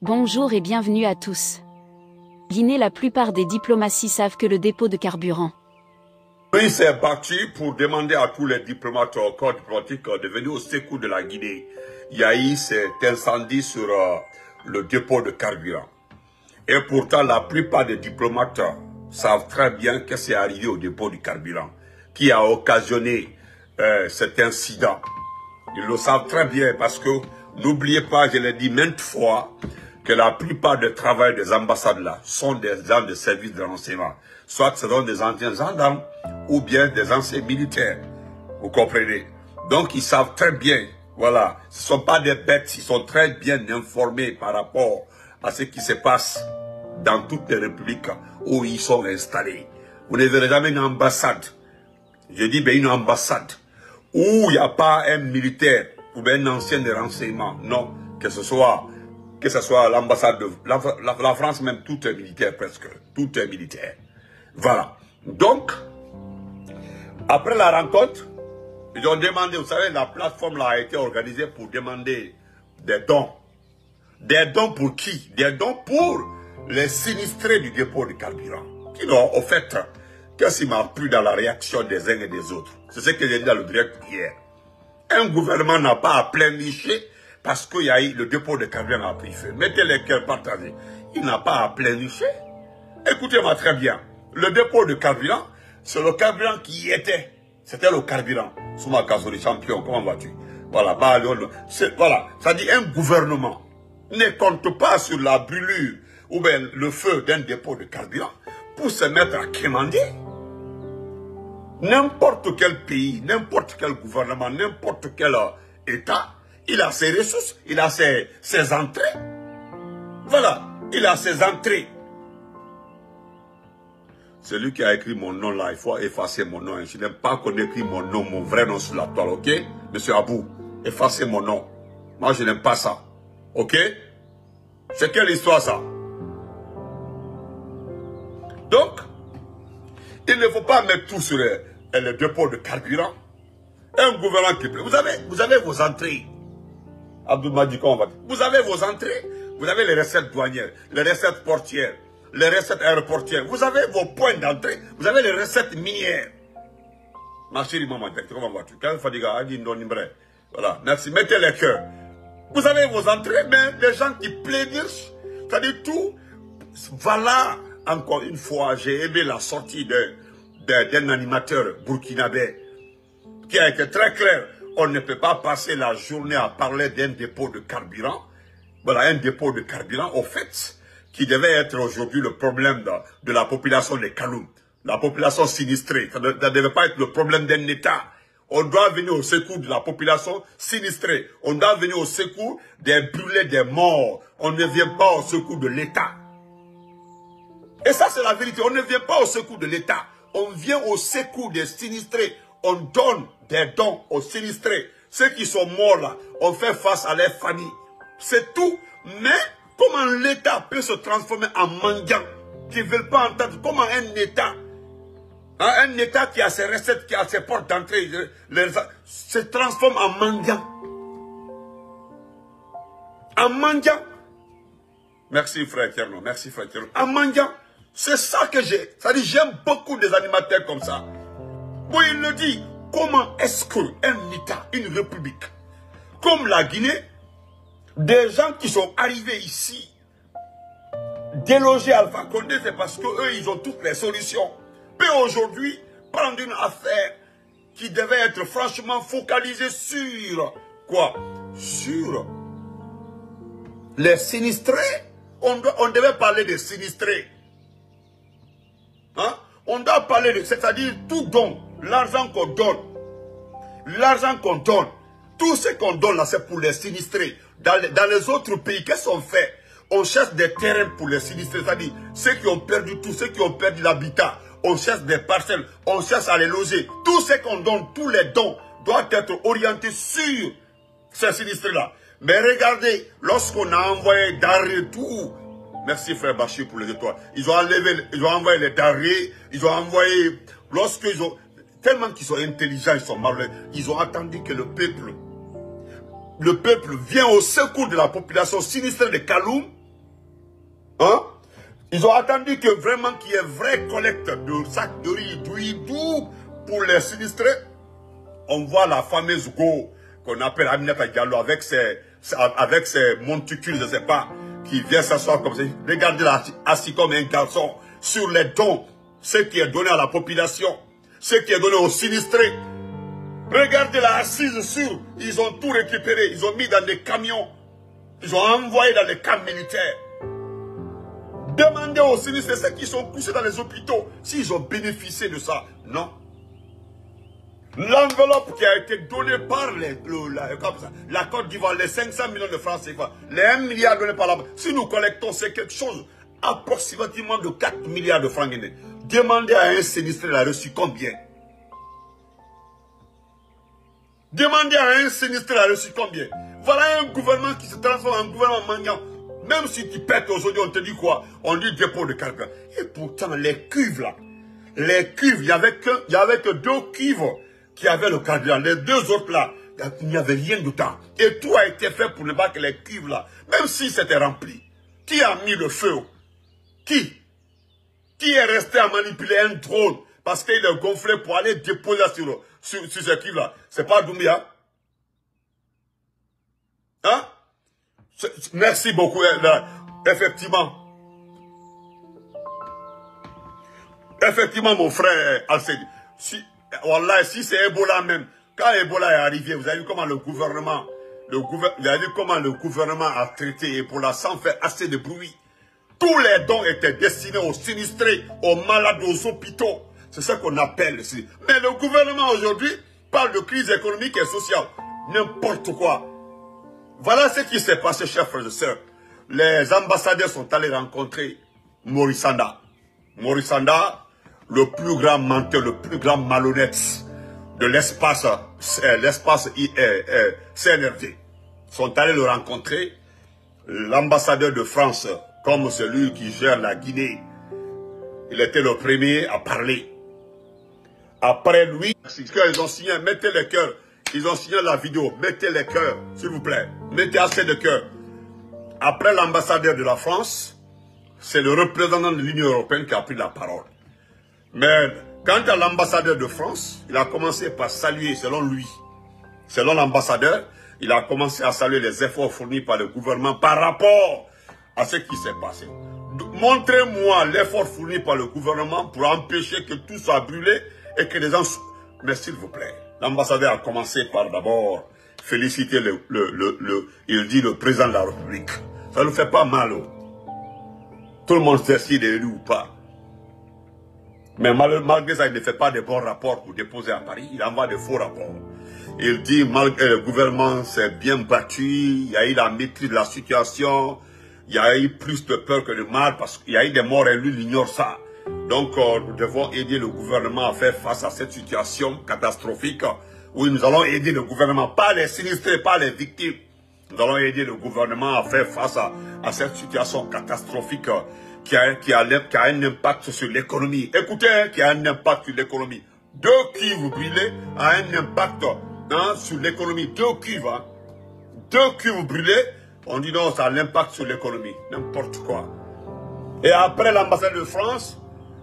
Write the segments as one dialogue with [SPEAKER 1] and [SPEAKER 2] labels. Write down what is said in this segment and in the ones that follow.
[SPEAKER 1] Bonjour et bienvenue à tous. Guinée, la plupart des diplomaties savent que le dépôt de carburant.
[SPEAKER 2] Oui, c'est parti pour demander à tous les diplomates, corps diplomatiques de venir au secours de la Guinée. Il y a eu cet incendie sur le dépôt de carburant. Et pourtant, la plupart des diplomates savent très bien que c'est arrivé au dépôt du carburant qui a occasionné cet incident. Ils le savent très bien parce que, n'oubliez pas, je l'ai dit maintes fois, que la plupart des travailleurs des ambassades là sont des gens de services de renseignement. Soit ce sont des anciens gendarmes ou bien des anciens militaires. Vous comprenez? Donc ils savent très bien, voilà, ce ne sont pas des bêtes, ils sont très bien informés par rapport à ce qui se passe dans toutes les républiques où ils sont installés. Vous ne verrez jamais une ambassade, je dis bien une ambassade, où il n'y a pas un militaire ou bien un ancien de renseignement. Non, que ce soit l'ambassade de la France, même tout est militaire presque, tout est militaire. Voilà. Donc, après la rencontre, ils ont demandé, vous savez, la plateforme là a été organisée pour demander des dons. Des dons pour qui? Des dons pour les sinistrés du dépôt de carburant. Qui n'ont, au fait, qu'est-ce qui m'a plu dans la réaction des uns et des autres? C'est ce que j'ai dit dans le direct hier. Un gouvernement n'a pas à pleurnicher parce qu'il y a eu le dépôt de carburant a pris feu. Mettez les cœurs partagés. Il n'a pas à pleurnicher. Écoutez-moi très bien. Le dépôt de carburant, c'est le carburant qui y était. C'était le carburant. Souma Kazori, champion, comment vas-tu? Voilà, voilà. Ça dit un gouvernement ne compte pas sur la brûlure ou bien le feu d'un dépôt de carburant pour se mettre à quémander. N'importe quel pays, n'importe quel gouvernement, n'importe quel État, il a ses ressources, il a ses entrées. Voilà, il a ses entrées. Celui qui a écrit mon nom là, il faut effacer mon nom. Je n'aime pas qu'on écrit mon nom, mon vrai nom sur la toile, ok? Monsieur Abou, effacez mon nom. Moi, je n'aime pas ça. Ok? C'est quelle histoire ça? Donc, il ne faut pas mettre tout sur le dépôt de carburant. Un gouvernement qui plaît. Vous avez vos entrées. Abdou m'a dit comment on va dire. Vous avez vos entrées. Vous avez les recettes douanières, les recettes portières, les recettes aéroportières. Vous avez vos points d'entrée. Vous avez les recettes minières. Ma chérie maman, comment vas-tu? Quand Fadiga a dit non, voilà, merci. Mettez les cœurs. Vous avez vos entrées, mais les gens qui plaident, c'est-à-dire tout. Voilà, encore une fois, j'ai aimé la sortie d'un animateur burkinabé qui a été très clair. On ne peut pas passer la journée à parler d'un dépôt de carburant. Voilà, un dépôt de carburant, au fait, qui devait être aujourd'hui le problème de la population des Kaloum. La population sinistrée. Ça ne devait pas être le problème d'un État. On doit venir au secours de la population sinistrée. On doit venir au secours des brûlés, des morts. On ne vient pas au secours de l'État. Et ça, c'est la vérité. On ne vient pas au secours de l'État. On vient au secours des sinistrés. On donne des dons aux sinistrés. Ceux qui sont morts là, on fait face à leurs familles. C'est tout. Mais comment l'État peut se transformer en mendiant qui ne veulent pas entendre? Comment un État, un État qui a ses recettes, qui a ses portes d'entrée, se transforme en mendiant? En mendiant. Merci frère Tierno, merci frère Tierno. En mendiant. C'est ça que j'ai. Ça dit, j'aime beaucoup des animateurs comme ça. Bon, il le dit. Comment est-ce qu'un État, une république, comme la Guinée, des gens qui sont arrivés ici, déloger Alpha Condé, c'est parce qu'eux, ils ont toutes les solutions. Mais aujourd'hui, prendre une affaire qui devait être franchement focalisée sur quoi? Sur les sinistrés. On devait parler des sinistrés. Hein? On doit parler de, c'est-à-dire tout don, l'argent qu'on donne. L'argent qu'on donne. Tout ce qu'on donne là, c'est pour les sinistrés. Dans les autres pays, qu'est-ce qu'on fait? On cherche des terrains pour les sinistrés, c'est-à-dire ceux qui ont perdu tout, ceux qui ont perdu l'habitat. On cherche des parcelles, on cherche à les loger. Tout ce qu'on donne, tous les dons, doivent être orientés sur ces sinistrés-là. Mais regardez, lorsqu'on a envoyé d'arrêt tout, merci frère Bachir pour les étoiles, ils ont envoyé les denrées, ils ont envoyé, lorsqu'ils ont, tellement qu'ils sont intelligents, ils sont malins, ils ont attendu que le peuple vient au secours de la population sinistrée de Kaloum. Hein? Ils ont attendu que vraiment qu'il y ait vraie collecte de sacs de riz, d'où pour les sinistrés. On voit la fameuse go qu'on appelle Aminata Diallo avec ses monticules, je ne sais pas, qui vient s'asseoir comme ça. Regardez là, assis comme un garçon sur les dons, ce qui est donné à la population, ce qui est donné aux sinistrés. Regardez la assise sur, ils ont tout récupéré, ils ont mis dans des camions, ils ont envoyé dans les camps militaires. Demandez aux sinistrés, ceux qui sont poussés dans les hôpitaux, s'ils ont bénéficié de ça. Non. L'enveloppe qui a été donnée par la Côte d'Ivoire, les 500 millions de francs CFA, les 1 milliard donnés par la banque, si nous collectons, c'est quelque chose approximativement de 4 milliards de francs guinéens. Demandez à un sinistré, il a reçu combien? Demandez à un sinistré, il a reçu combien? Voilà un gouvernement qui se transforme en gouvernement mendiant. Même si tu pètes aujourd'hui, on te dit quoi? On dit dépôt de carburant. Et pourtant, les cuves là, les cuves, il n'y avait que 2 cuves qui avaient le carburant. Les 2 autres là, il n'y avait rien dedans. Et tout a été fait pour ne pas que les cuves là, même si c'était rempli. Qui a mis le feu? Qui est resté à manipuler un drone parce qu'il est gonflé pour aller déposer sur ces cuves là? C'est pas Doumbia? Hein? Merci beaucoup. Effectivement. Effectivement, mon frère Alcedi. Si c'est Ebola même, quand Ebola est arrivé, vous avez vu comment le gouvernement a traité Ebola sans faire assez de bruit. Tous les dons étaient destinés aux sinistrés, aux malades, aux hôpitaux. C'est ça qu'on appelle ici. Mais le gouvernement aujourd'hui parle de crise économique et sociale. N'importe quoi. Voilà ce qui s'est passé, chers frères et sœurs. Les ambassadeurs sont allés rencontrer Maurice Sanda. Maurice Sanda, le plus grand menteur, le plus grand malhonnête de l'espace CNRD. Sont allés le rencontrer. L'ambassadeur de France, comme celui qui gère la Guinée, il était le premier à parler. Après lui, ils ont signé, mettez les cœurs. Ils ont signé la vidéo. Mettez les cœurs, s'il vous plaît. Mettez assez de cœurs. Après l'ambassadeur de la France, c'est le représentant de l'Union européenne qui a pris la parole. Mais quant à l'ambassadeur de France, il a commencé par saluer, selon lui, selon l'ambassadeur, il a commencé à saluer les efforts fournis par le gouvernement par rapport à ce qui s'est passé. Montrez-moi l'effort fourni par le gouvernement pour empêcher que tout soit brûlé et que les gens... Mais s'il vous plaît. L'ambassadeur a commencé par d'abord féliciter il dit le président de la République. Ça ne fait pas mal. Tout le monde sait s'il est élu ou pas. Mais malgré ça, il ne fait pas de bons rapports pour déposer à Paris. Il envoie de faux rapports. Il dit, malgré le gouvernement s'est bien battu, il y a eu la maîtrise de la situation, il y a eu plus de peur que de mal parce qu'il y a eu des morts et lui, il ignore ça. Donc, nous devons aider le gouvernement à faire face à cette situation catastrophique. Oui, nous allons aider le gouvernement, pas les sinistrés, pas les victimes. Nous allons aider le gouvernement à faire face à cette situation catastrophique qui a un impact sur l'économie. Écoutez, qui a un impact sur l'économie. 2 cuves brûlées a un impact sur l'économie. 2 cuves, 2 cuves brûlées, on dit non, ça a un impact sur l'économie. N'importe quoi. Et après l'ambassade de France,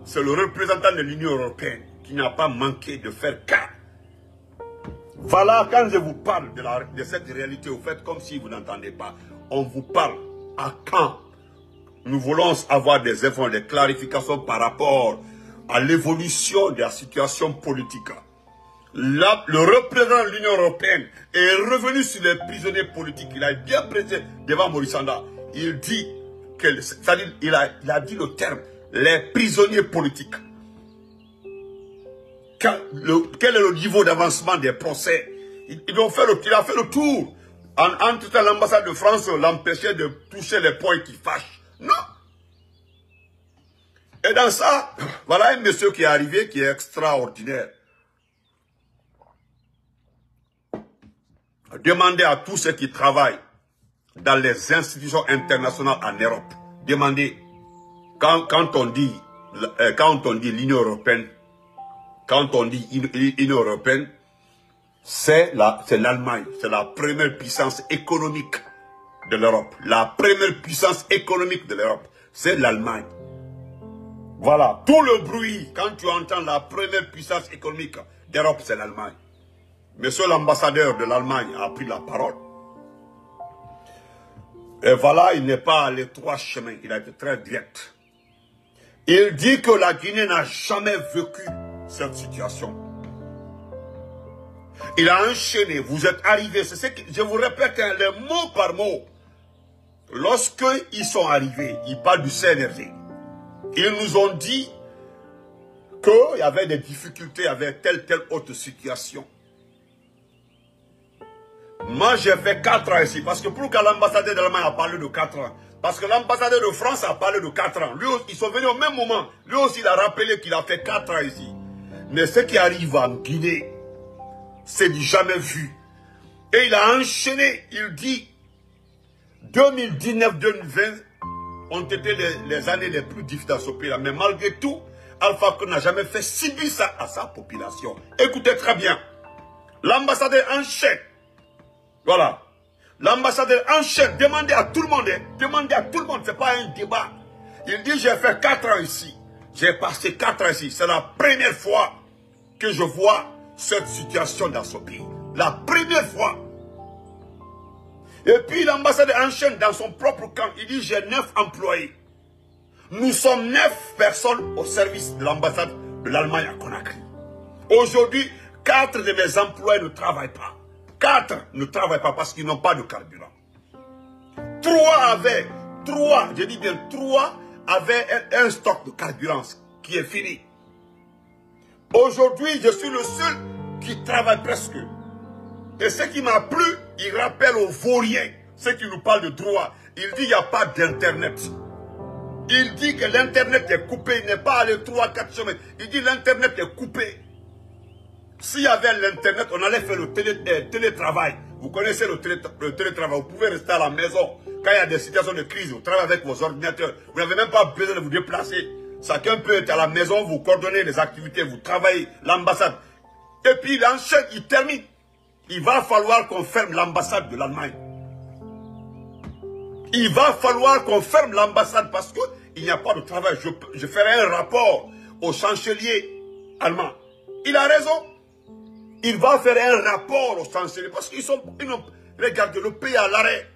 [SPEAKER 2] c'est le représentant de l'Union européenne qui n'a pas manqué de faire cas. Voilà, quand je vous parle de cette réalité, vous faites comme si vous n'entendez pas. On vous parle à quand nous voulons avoir des efforts, des clarifications par rapport à l'évolution de la situation politique. Là, le représentant de l'Union européenne est revenu sur les prisonniers politiques. Il a bien prêté devant Maurice Sanda. Il dit, il a dit le terme, les prisonniers politiques. Quel est le niveau d'avancement des procès? Il a fait le tour. Entre temps, l'ambassade de France l'empêchait de toucher les points qui fâchent. Non. Et dans ça, voilà un monsieur qui est arrivé qui est extraordinaire. Demandez à tous ceux qui travaillent dans les institutions internationales en Europe. Demandez, quand on dit l'Union européenne, quand on dit Union européenne, c'est l'Allemagne, c'est la première puissance économique de l'Europe. La première puissance économique de l'Europe, c'est l'Allemagne. Voilà, tout le bruit, quand tu entends la première puissance économique d'Europe, c'est l'Allemagne. Monsieur l'ambassadeur de l'Allemagne a pris la parole. Et voilà, il n'est pas allé trois chemins, il a été très direct. Il dit que la Guinée n'a jamais vécu cette situation. Il a enchaîné, vous êtes arrivés, c'est ce que je vous répète, hein, les mots par mot. Lorsqu'ils sont arrivés, ils parlent du CNRD. Ils nous ont dit qu'il y avait des difficultés avec telle autre situation. Moi, j'ai fait 4 ans ici. Parce que pourquoi l'ambassadeur de l'Allemagne a parlé de 4 ans? Parce que l'ambassadeur de France a parlé de 4 ans. Lui, ils sont venus au même moment. Lui aussi, il a rappelé qu'il a fait 4 ans ici. Mais ce qui arrive en Guinée, c'est du jamais vu. Et il a enchaîné. Il dit 2019-2020 ont été les années les plus difficiles dans ce pays-là. Mais malgré tout, Alpha Condé n'a jamais fait subir ça à sa population. Écoutez très bien. L'ambassadeur enchaîne. Voilà. L'ambassadeur enchaîne. Demandez à tout le monde. Demandez à tout le monde. Ce n'est pas un débat. Il dit, j'ai fait 4 ans ici. J'ai passé 4 ans ici. C'est la première fois que je vois cette situation dans ce pays. La première fois. Et puis l'ambassadeur enchaîne dans son propre camp. Il dit, j'ai 9 employés. Nous sommes 9 personnes au service de l'ambassade de l'Allemagne à Conakry. Aujourd'hui, 4 de mes employés ne travaillent pas. 4 ne travaillent pas parce qu'ils n'ont pas de carburant. 3 je dis bien 3 avaient un stock de carburant qui est fini. Aujourd'hui, je suis le seul qui travaille presque. Et ce qui m'a plu, il rappelle aux vauriens, ceux qui nous parlent de droit. Il dit qu'il n'y a pas d'internet. Il dit que l'internet est coupé, il n'est pas allé 3-4 semaines. Il dit que l'internet est coupé. S'il y avait l'internet, on allait faire le télétravail. Vous connaissez le télétravail, vous pouvez rester à la maison. Quand il y a des situations de crise, vous travaillez avec vos ordinateurs. Vous n'avez même pas besoin de vous déplacer. Chacun peut être à la maison, vous coordonnez les activités, vous travaillez l'ambassade. Et puis il enchaîne, il termine. Il va falloir qu'on ferme l'ambassade de l'Allemagne. Il va falloir qu'on ferme l'ambassade parce qu'il n'y a pas de travail. Je ferai un rapport au chancelier allemand. Il a raison. Il va faire un rapport au chancelier parce qu'ils ont... Regardez, le pays à l'arrêt.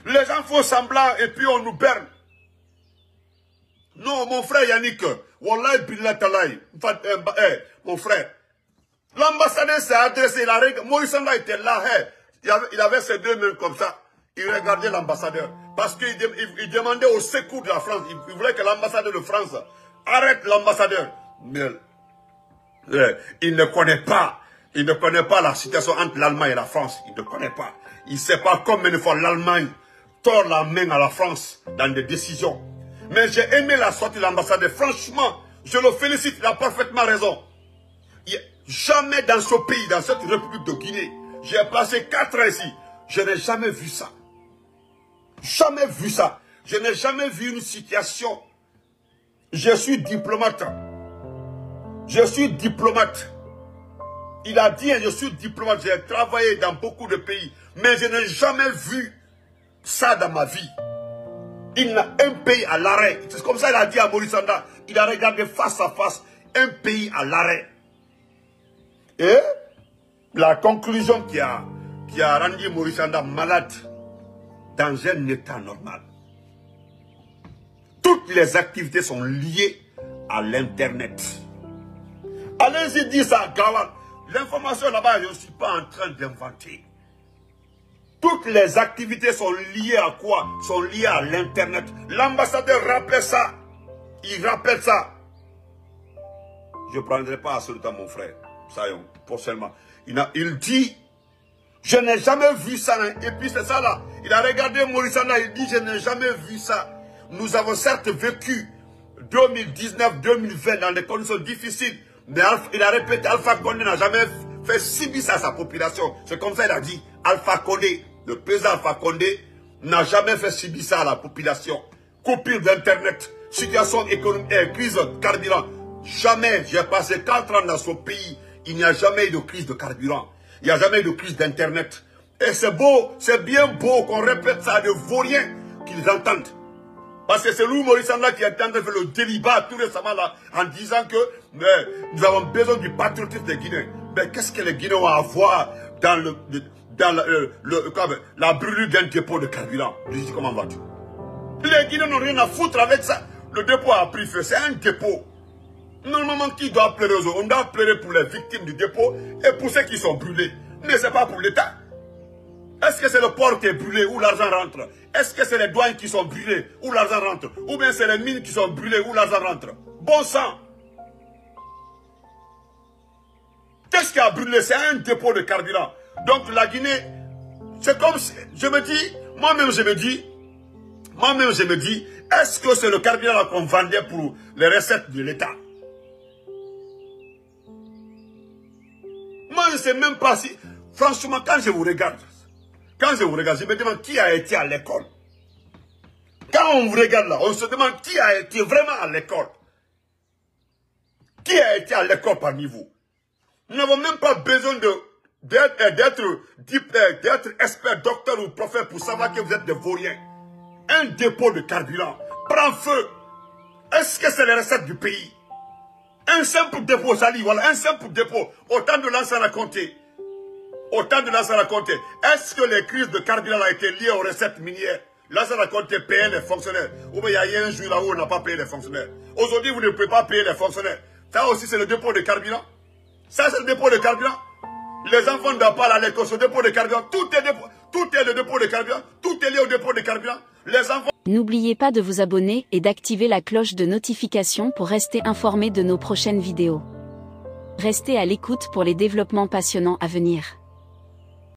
[SPEAKER 2] Les gens font semblant et puis on nous berne. Non, mon frère Yannick, Wallahi Billah Talaï, mon frère, l'ambassadeur s'est adressé, Maurice Sanda était là, il avait ses 2 mains comme ça, il regardait l'ambassadeur, parce qu'il demandait au secours de la France, il voulait que l'ambassadeur de France arrête l'ambassadeur. Mais il ne connaît pas la situation entre l'Allemagne et la France, il ne connaît pas. Il ne sait pas combien de fois l'Allemagne tord la main à la France dans des décisions. Mais j'ai aimé la sortie de l'ambassadeur. Franchement, je le félicite, il a parfaitement raison. Jamais dans ce pays, dans cette République de Guinée, j'ai passé 4 ans ici, je n'ai jamais vu ça. Jamais vu ça. Je n'ai jamais vu une situation. Je suis diplomate. Je suis diplomate. Il a dit, je suis diplomate, j'ai travaillé dans beaucoup de pays, mais je n'ai jamais vu ça dans ma vie. Il a un pays à l'arrêt. C'est comme ça qu'il a dit à Maurice Sanda. Il a regardé face à face un pays à l'arrêt. Et la conclusion qui a rendu Maurice Sanda malade dans un état normal. Toutes les activités sont liées à l'Internet. Allez-y dire ça à Gawan. L'information là-bas, je ne suis pas en train d'inventer. Toutes les activités sont liées à quoi? Sont liées à l'Internet. L'ambassadeur rappelle ça. Il rappelle ça. Je ne prendrai pas à ce temps, mon frère. Ça, pour seulement. Il dit, je n'ai jamais vu ça. Et puis c'est ça là. Il a regardé Maurice Sanda, il dit, je n'ai jamais vu ça. Nous avons certes vécu 2019-2020 dans des conditions difficiles. Mais il a répété, Alpha Condé n'a jamais fait subir ça à sa population. C'est comme ça qu'il a dit, Alpha Condé, le président Alpha Condé, n'a jamais fait subir ça à la population. Coupure d'Internet, situation économique, crise de carburant. Jamais, j'ai passé 4 ans dans ce pays, il n'y a jamais eu de crise de carburant. Il n'y a jamais eu de crise d'Internet. Et c'est beau, c'est bien beau qu'on répète ça à des vauriens qu'ils entendent. Parce que c'est Louis Maurice Anda qui est en train de faire le délibat tout récemment là, en disant que nous avons besoin du patriotisme des Guinéens. Mais qu'est-ce que les Guinéens ont à voir dans la brûlure d'un dépôt de carburant? Je dis, comment vas-tu? Les Guinéens n'ont rien à foutre avec ça. Le dépôt a pris feu, c'est un dépôt. Normalement, qui doit pleurer aux autres? On doit pleurer pour les victimes du dépôt et pour ceux qui sont brûlés. Mais ce n'est pas pour l'État. Est-ce que c'est le port qui est brûlé où l'argent rentre? Est-ce que c'est les douanes qui sont brûlées où l'argent rentre? Ou bien c'est les mines qui sont brûlées où l'argent rentre? Bon sang! Qu'est-ce qui a brûlé? C'est un dépôt de carburant. Donc la Guinée, c'est comme si, je me dis, moi-même je me dis, est-ce que c'est le carburant qu'on vendait pour les recettes de l'État? Moi je ne sais même pas si, franchement, quand je vous regarde, je me demande qui a été à l'école. Quand on vous regarde là, on se demande qui a été vraiment à l'école. Qui a été à l'école parmi vous? Nous n'avons même pas besoin d'être expert, docteur ou prophète pour savoir que vous êtes des vauriens. Un dépôt de carburant prend feu. Est-ce que c'est les recettes du pays? Un simple dépôt, Sali, voilà, un simple dépôt. Autant de l'ancien raconté. Est-ce que les crises de carburant ont été liées aux recettes minières? L'ancien raconté payait les fonctionnaires. Ou bien il y a un jour là où on n'a pas payé les fonctionnaires. Aujourd'hui, vous ne pouvez pas payer les fonctionnaires. Ça aussi, c'est le dépôt de carburant. Ça, c'est le dépôt de carburant. Les enfants ne doivent pas aller à l'école, ce dépôt de carburant. Tout est le dépôt de carburant. Tout est lié au dépôt de carburant. Les enfants...
[SPEAKER 1] N'oubliez pas de vous abonner et d'activer la cloche de notification pour rester informé de nos prochaines vidéos. Restez à l'écoute pour les développements passionnants à venir.